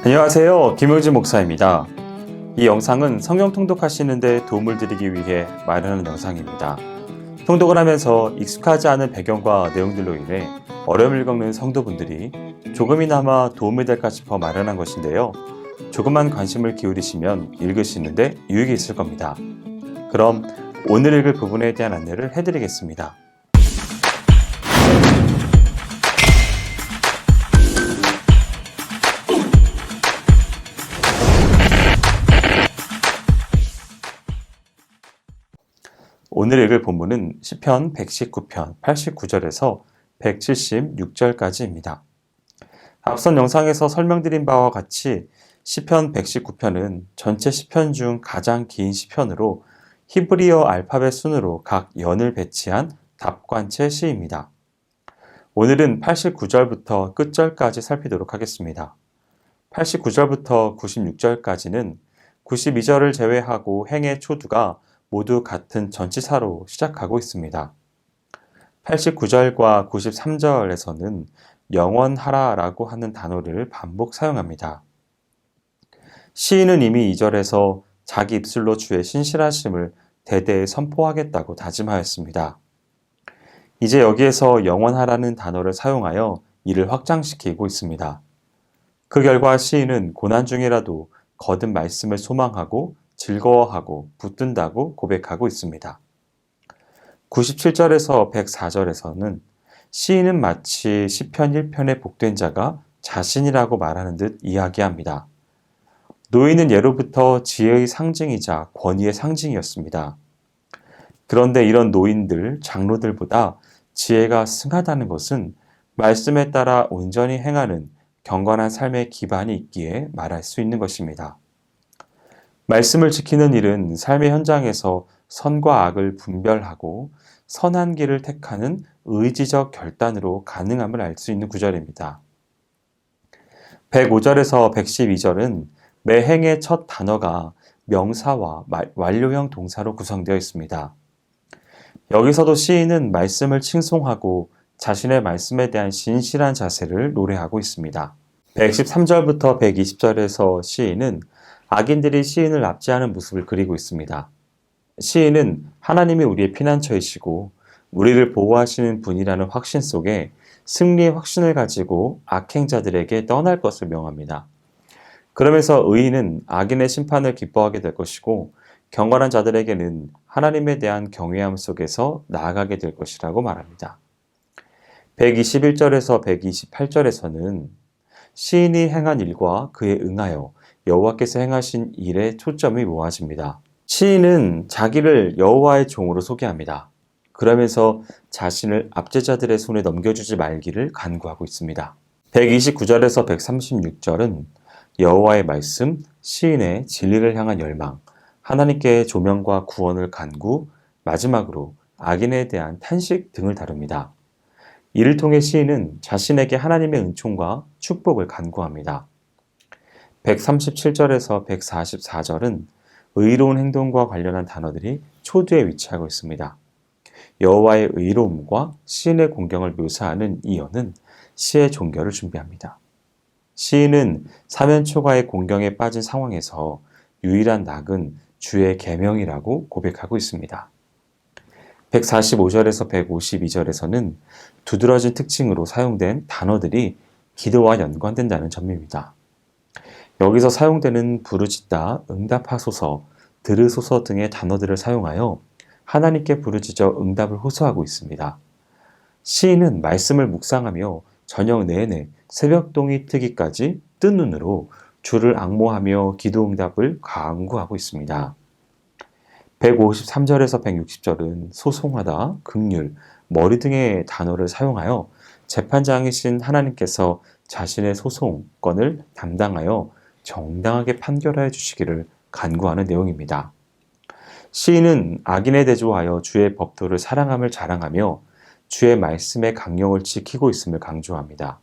안녕하세요. 김용진 목사입니다. 이 영상은 성경 통독하시는 데 도움을 드리기 위해 마련한 영상입니다. 통독을 하면서 익숙하지 않은 배경과 내용들로 인해 어려움을 겪는 성도분들이 조금이나마 도움이 될까 싶어 마련한 것인데요. 조금만 관심을 기울이시면 읽으시는데 유익이 있을 겁니다. 그럼 오늘 읽을 부분에 대한 안내를 해드리겠습니다. 오늘 읽을 본문은 시편 119편 89절에서 176절까지입니다. 앞선 영상에서 설명드린 바와 같이 시편 119편은 전체 시편 중 가장 긴 시편으로 히브리어 알파벳 순으로 각 연을 배치한 답관체 시입니다. 오늘은 89절부터 끝절까지 살피도록 하겠습니다. 89절부터 96절까지는 92절을 제외하고 행의 초두가 모두 같은 전치사로 시작하고 있습니다. 89절과 93절에서는 영원하라 라고 하는 단어를 반복 사용합니다. 시인은 이미 2절에서 자기 입술로 주의 신실하심을 대대에 선포하겠다고 다짐하였습니다. 이제 여기에서 영원하라는 단어를 사용하여 이를 확장시키고 있습니다. 그 결과 시인은 고난 중이라도 거듭 말씀을 소망하고 즐거워하고 붙든다고 고백하고 있습니다. 97절에서 104절에서는 시인은 마치 시편 1편의 복된 자가 자신이라고 말하는 듯 이야기합니다. 노인은 예로부터 지혜의 상징이자 권위의 상징이었습니다. 그런데 이런 노인들, 장로들보다 지혜가 승하다는 것은 말씀에 따라 온전히 행하는 경건한 삶의 기반이 있기에 말할 수 있는 것입니다. 말씀을 지키는 일은 삶의 현장에서 선과 악을 분별하고 선한 길을 택하는 의지적 결단으로 가능함을 알 수 있는 구절입니다. 105절에서 112절은 매 행의 첫 단어가 명사와 완료형 동사로 구성되어 있습니다. 여기서도 시인은 말씀을 칭송하고 자신의 말씀에 대한 신실한 자세를 노래하고 있습니다. 113절부터 120절에서 시인은 악인들이 시인을 납치하는 모습을 그리고 있습니다. 시인은 하나님이 우리의 피난처이시고 우리를 보호하시는 분이라는 확신 속에 승리의 확신을 가지고 악행자들에게 떠날 것을 명합니다. 그러면서 의인은 악인의 심판을 기뻐하게 될 것이고 경건한 자들에게는 하나님에 대한 경외함 속에서 나아가게 될 것이라고 말합니다. 121절에서 128절에서는 시인이 행한 일과 그에 응하여 여호와께서 행하신 일에 초점이 모아집니다. 시인은 자기를 여호와의 종으로 소개합니다. 그러면서 자신을 압제자들의 손에 넘겨주지 말기를 간구하고 있습니다. 129절에서 136절은 여호와의 말씀, 시인의 진리를 향한 열망, 하나님께의 조명과 구원을 간구, 마지막으로 악인에 대한 탄식 등을 다룹니다. 이를 통해 시인은 자신에게 하나님의 은총과 축복을 간구합니다. 137절에서 144절은 의로운 행동과 관련한 단어들이 초두에 위치하고 있습니다. 여호와의 의로움과 시인의 공경을 묘사하는 이어는 시의 종결을 준비합니다. 시인은 사면초가의 공경에 빠진 상황에서 유일한 낙은 주의 계명이라고 고백하고 있습니다. 145절에서 152절에서는 두드러진 특징으로 사용된 단어들이 기도와 연관된다는 점입니다. 여기서 사용되는 부르짖다, 응답하소서, 들으소서 등의 단어들을 사용하여 하나님께 부르짖어 응답을 호소하고 있습니다. 시인은 말씀을 묵상하며 저녁 내내 새벽동이 트기까지 뜬 눈으로 주를 앙모하며 기도 응답을 간구하고 있습니다. 153절에서 160절은 소송하다, 긍휼, 머리 등의 단어를 사용하여 재판장이신 하나님께서 자신의 소송권을 담당하여 정당하게 판결하여 주시기를 간구하는 내용입니다. 시인은 악인에 대조하여 주의 법도를 사랑함을 자랑하며 주의 말씀의 강령을 지키고 있음을 강조합니다.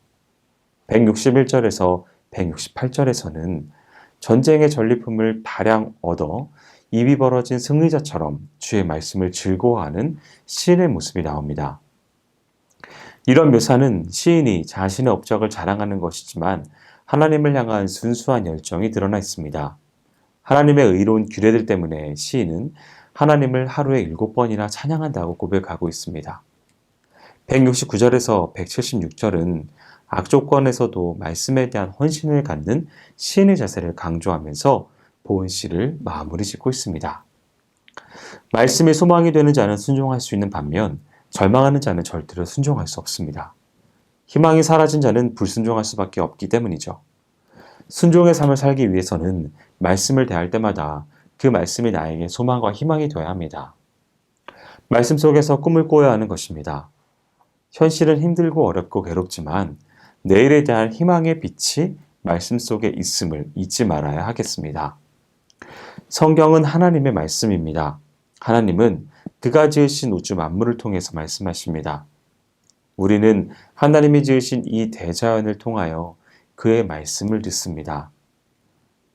161절에서 168절에서는 전쟁의 전리품을 다량 얻어 입이 벌어진 승리자처럼 주의 말씀을 즐거워하는 시인의 모습이 나옵니다. 이런 묘사는 시인이 자신의 업적을 자랑하는 것이지만 하나님을 향한 순수한 열정이 드러나 있습니다. 하나님의 의로운 규례들 때문에 시인은 하나님을 하루에 7번이나 찬양한다고 고백하고 있습니다. 169절에서 176절은 악조건에서도 말씀에 대한 헌신을 갖는 시인의 자세를 강조하면서 보은시를 마무리 짓고 있습니다. 말씀이 소망이 되는 자는 순종할 수 있는 반면 절망하는 자는 절대로 순종할 수 없습니다. 희망이 사라진 자는 불순종할 수밖에 없기 때문이죠. 순종의 삶을 살기 위해서는 말씀을 대할 때마다 그 말씀이 나에게 소망과 희망이 되어야 합니다. 말씀 속에서 꿈을 꿔야 하는 것입니다. 현실은 힘들고 어렵고 괴롭지만 내일에 대한 희망의 빛이 말씀 속에 있음을 잊지 말아야 하겠습니다. 성경은 하나님의 말씀입니다. 하나님은 그가 지으신 우주 만물을 통해서 말씀하십니다. 우리는 하나님이 지으신 이 대자연을 통하여 그의 말씀을 듣습니다.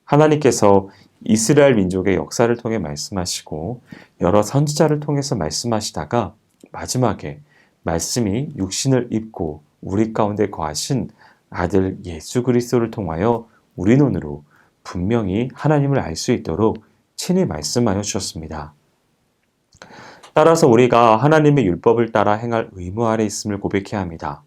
하나님께서 이스라엘 민족의 역사를 통해 말씀하시고 여러 선지자를 통해서 말씀하시다가 마지막에 말씀이 육신을 입고 우리 가운데 거하신 아들 예수 그리스도를 통하여 우리 눈으로 분명히 하나님을 알 수 있도록 친히 말씀하여 주셨습니다. 따라서 우리가 하나님의 율법을 따라 행할 의무 아래 있음을 고백해야 합니다.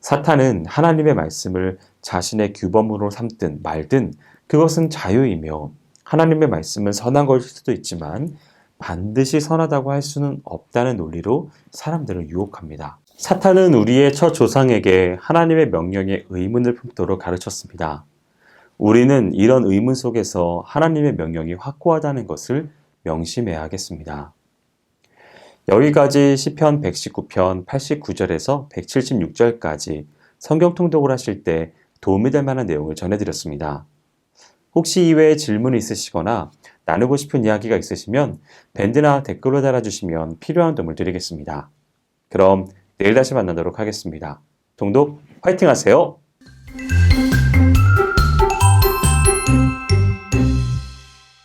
사탄은 하나님의 말씀을 자신의 규범으로 삼든 말든 그것은 자유이며 하나님의 말씀은 선한 것일 수도 있지만 반드시 선하다고 할 수는 없다는 논리로 사람들을 유혹합니다. 사탄은 우리의 첫 조상에게 하나님의 명령에 의문을 품도록 가르쳤습니다. 우리는 이런 의문 속에서 하나님의 명령이 확고하다는 것을 명심해야 하겠습니다. 여기까지 시편 119편 89절에서 176절까지 성경 통독을 하실 때 도움이 될 만한 내용을 전해드렸습니다. 혹시 이외에 질문이 있으시거나 나누고 싶은 이야기가 있으시면 밴드나 댓글로 달아주시면 필요한 도움을 드리겠습니다. 그럼 내일 다시 만나도록 하겠습니다. 통독 화이팅 하세요!